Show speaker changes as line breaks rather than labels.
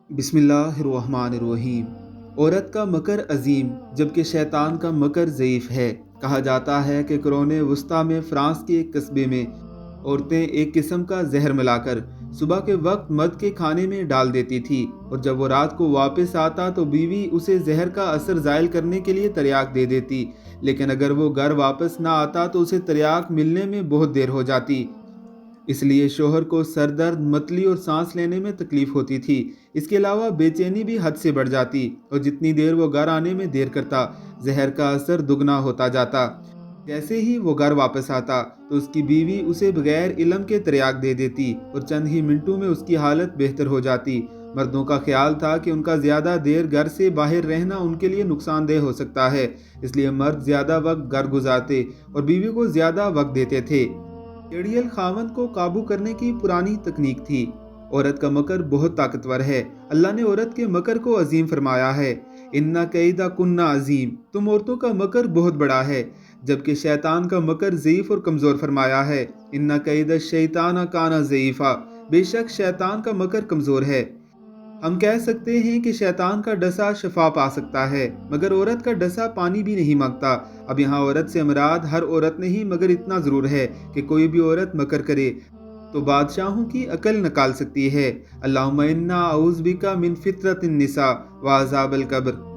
بسم اللہ الرحمن الرحیم۔ عورت کا مکر عظیم جبکہ شیطان کا مکر ضعیف ہے۔ کہا جاتا ہے کہ قرون وسطیٰ میں فرانس کے ایک قصبے میں عورتیں ایک قسم کا زہر ملا کر صبح کے وقت مرد کے کھانے میں ڈال دیتی تھی، اور جب وہ رات کو واپس آتا تو بیوی اسے زہر کا اثر زائل کرنے کے لیے تریاک دے دیتی، لیکن اگر وہ گھر واپس نہ آتا تو اسے تریاک ملنے میں بہت دیر ہو جاتی۔ اس لیے شوہر کو سر درد، متلی اور سانس لینے میں تکلیف ہوتی تھی۔ اس کے علاوہ بے چینی بھی حد سے بڑھ جاتی، اور جتنی دیر وہ گھر آنے میں دیر کرتا، زہر کا اثر دگنا ہوتا جاتا۔ جیسے ہی وہ گھر واپس آتا تو اس کی بیوی اسے بغیر علم کے تریاک دے دیتی، اور چند ہی منٹوں میں اس کی حالت بہتر ہو جاتی۔ مردوں کا خیال تھا کہ ان کا زیادہ دیر گھر سے باہر رہنا ان کے لیے نقصان دہ ہو سکتا ہے، اس لیے مرد زیادہ وقت گھر گزارتے اور بیوی کو زیادہ وقت دیتے تھے۔ ایڈیل خاوند کو قابو کرنے کی پرانی تکنیک تھی۔ عورت کا مکر بہت طاقتور ہے۔ اللہ نے عورت کے مکر کو عظیم فرمایا ہے۔ اِنَّ کَیْدَکُنَّ عظیم، تم عورتوں کا مکر بہت بڑا ہے، جبکہ شیطان کا مکر ضعیف اور کمزور فرمایا ہے۔ اِنَّ کَیْدَ الشَّیْطَانَ کَانَ ضَعِیفًا، بے شک شیطان کا مکر کمزور ہے۔ ہم کہہ سکتے ہیں کہ شیطان کا ڈسا شفا پا سکتا ہے، مگر عورت کا ڈسا پانی بھی نہیں مانگتا۔ اب یہاں عورت سے مراد ہر عورت نہیں، مگر اتنا ضرور ہے کہ کوئی بھی عورت مکر کرے تو بادشاہوں کی عقل نکال سکتی ہے۔ اللہم انا اعوذ بک من فتنۃ النساء وعذاب القبر۔